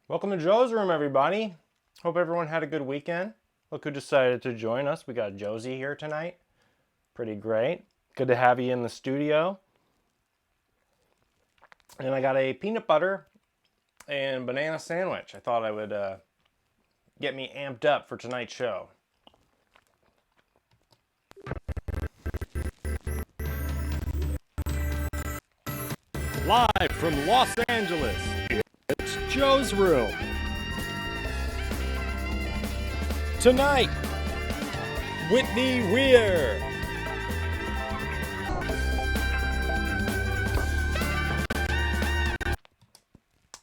Welcome to Joe's Room, everybody. Hope everyone had a good weekend. Look who decided to join us. We got Josie here tonight. Pretty great. Good to have you in the studio. And I got a peanut butter and banana sandwich. I thought I would get me amped up for tonight's show. Live from Los Angeles, it's Joe's Room. Tonight, Whitney Weir.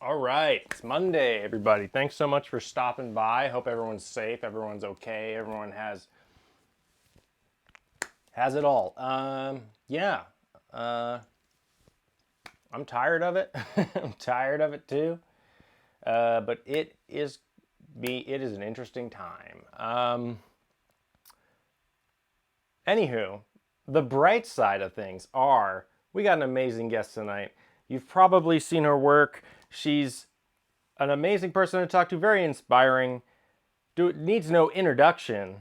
All right, it's Monday, everybody. Thanks so much for stopping by. Hope everyone's safe, everyone's okay, everyone has it all. I'm tired of it. I'm tired of it too. But it is an interesting time. Anywho, the bright side of things are we got an amazing guest tonight. You've probably seen her work. She's an amazing person to talk to, very inspiring. Needs no introduction.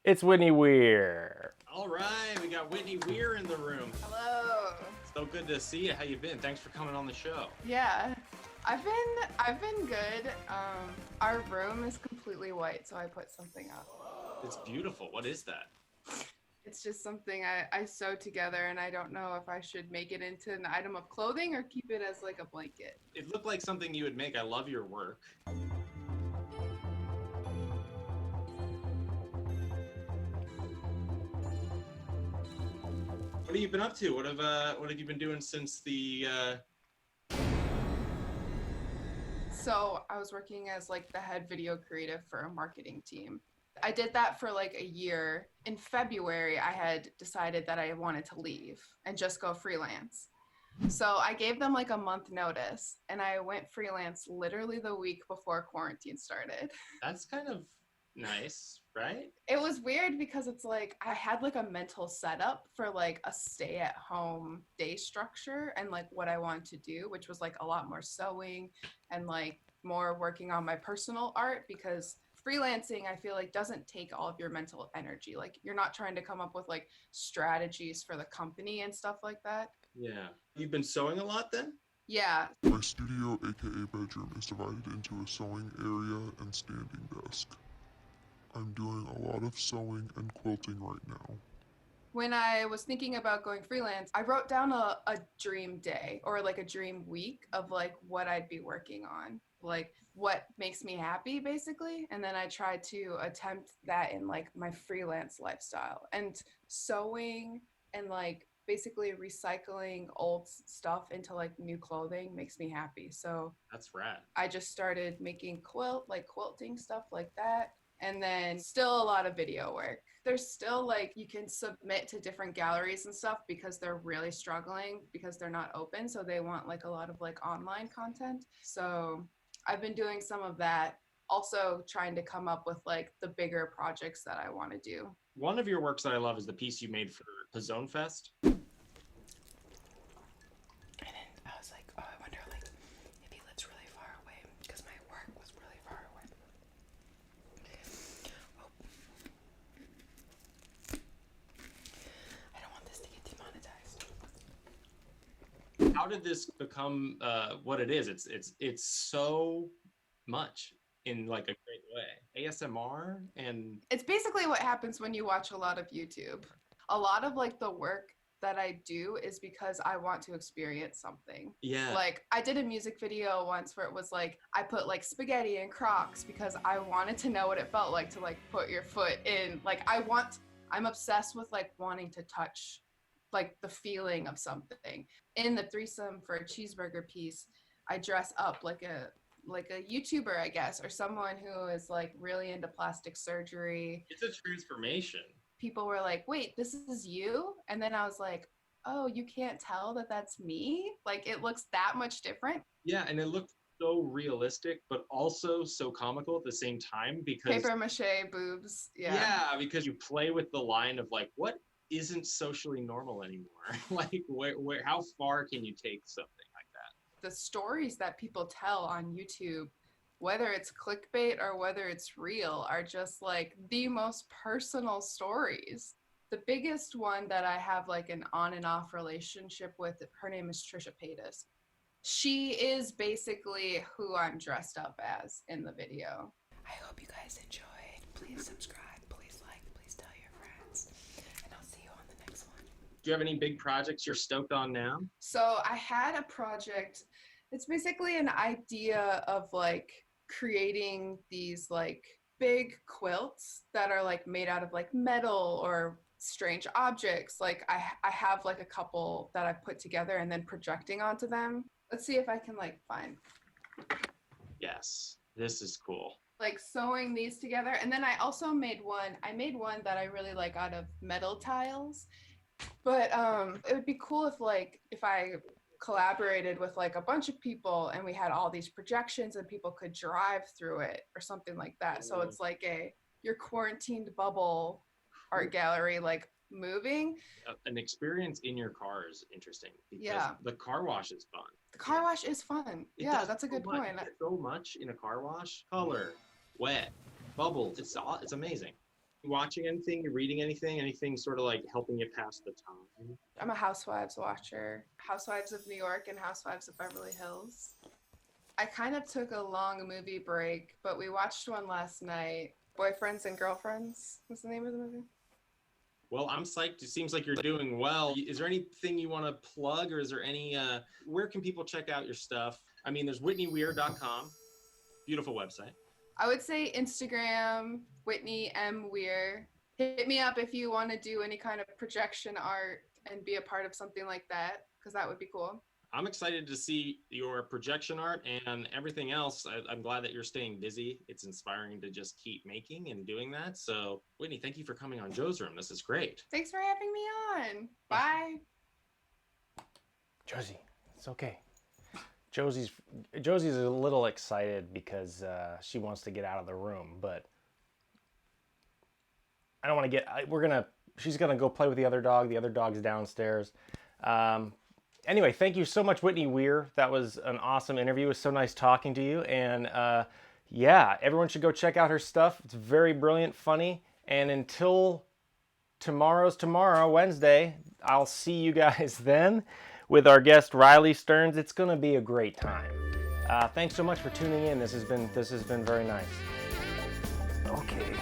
It's Whitney Weir. All right, we got Whitney Weir in the room. Hello. So good to see you. How you been? Thanks for coming on the show. Yeah, I've been good. Our room is completely white, so I put something up. It's beautiful. What is that? It's just something I sewed together, and I don't know if I should make it into an item of clothing or keep it as like a blanket. It looked like something you would make. I love your work. What have you been up to? What have you been doing since the So I was working as like the head video creative for a marketing team. I did that for like a year. In February, I had decided that I wanted to leave and just go freelance. So I gave them like a month notice, and I went freelance literally the week before quarantine started. That's kind of nice, right? It was weird because it's like I had like a mental setup for like a stay-at-home day structure and like what I wanted to do, which was like a lot more sewing and like more working on my personal art, because freelancing I feel like doesn't take all of your mental energy. Like you're not trying to come up with like strategies for the company and stuff like that. Yeah. You've been sewing a lot then? Yeah. My studio, aka bedroom, is divided into a sewing area and standing desk. I'm doing a lot of sewing and quilting right now. When I was thinking about going freelance, I wrote down a dream day or like a dream week of like what I'd be working on, like what makes me happy basically. And then I tried to attempt that in like my freelance lifestyle, and sewing and like basically recycling old stuff into like new clothing makes me happy. So That's rad. I just started making quilting stuff like that. And then still a lot of video work. There's still like you can submit to different galleries and stuff because they're really struggling because they're not open. So they want like a lot of like online content. So I've been doing some of that. Also trying to come up with like the bigger projects that I want to do. One of your works that I love is the piece you made for Pizzone Fest. And then I was like, oh, I wonder like if he lives really far away because my work was really far away. Oh. I don't want this to get demonetized. How did this become what it is? It's so much in like a great way. ASMR and It's basically what happens when you watch a lot of YouTube. A lot of like the work that I do is because I want to experience something. yeah. Like I did a music video once where it was like I put like spaghetti in Crocs because I wanted to know what it felt like to like put your foot in. Like I'm obsessed with like wanting to touch like the feeling of something. In the threesome for a cheeseburger piece, I dress up like a YouTuber, I guess, or someone who is like really into plastic surgery. It's a transformation. People were like, wait, this is you? And then I was like, oh, you can't tell that that's me? Like it looks that much different. Yeah, and it looked so realistic, but also so comical at the same time because Paper mache boobs. yeah, because you play with the line of like what isn't socially normal anymore. Like where how far can you take something like that? the stories that people tell on YouTube, whether it's clickbait or whether it's real, are just like the most personal stories. The biggest one that I have like an on and off relationship with, her name is Trisha Paytas. She is basically who I'm dressed up as in the video. I hope you guys enjoyed. Please subscribe, please like, please tell your friends, and I'll see you on the next one. Do you have any big projects you're stoked on now? So I had a project. It's basically an idea of like creating these like big quilts that are like made out of like metal or strange objects. Like I have like a couple that I put together and then projecting onto them. Let's see if I can like find Yes, this is cool. like sewing these together. And then I also made one that I really like out of metal tiles. But it would be cool if I collaborated with like a bunch of people and we had all these projections and people could drive through it or something like that. So it's like your quarantined bubble art gallery, like moving. An experience in your car is interesting because Yeah. the car wash is fun. The car wash is fun. It Yeah, does that's a good so much. point. There's so much in a car wash. Color, wet, bubbles. It's amazing. You watching anything? You reading anything sort of like helping you pass the time? I'm a Housewives watcher. Housewives of New York and Housewives of Beverly Hills. I kind of took a long movie break, but we watched one last night. Boyfriends and Girlfriends was the name of the movie. Well, I'm psyched. It seems like you're doing well. Is there anything you want to plug, or is there any, where can people check out your stuff? I mean, there's whitneyweir.com. Beautiful website. I would say Instagram, Whitney M. Weir. Hit me up if you want to do any kind of projection art and be a part of something like that, because that would be cool. I'm excited to see your projection art and everything else. I'm glad that you're staying busy. It's inspiring to just keep making and doing that. So, Whitney, thank you for coming on Joe's Room. This is great. Thanks for having me on. Bye. Josie, it's okay. Josie's a little excited because she wants to get out of the room, but I don't want to get. She's gonna go play with the other dog. The other dog's downstairs. Anyway, thank you so much, Whitney Weir. That was an awesome interview. It was so nice talking to you. And yeah, everyone should go check out her stuff. It's very brilliant, funny. And until tomorrow, Wednesday, I'll see you guys then with our guest Riley Stearns. It's going to be a great time. Thanks so much for tuning in. This has been very nice. Okay.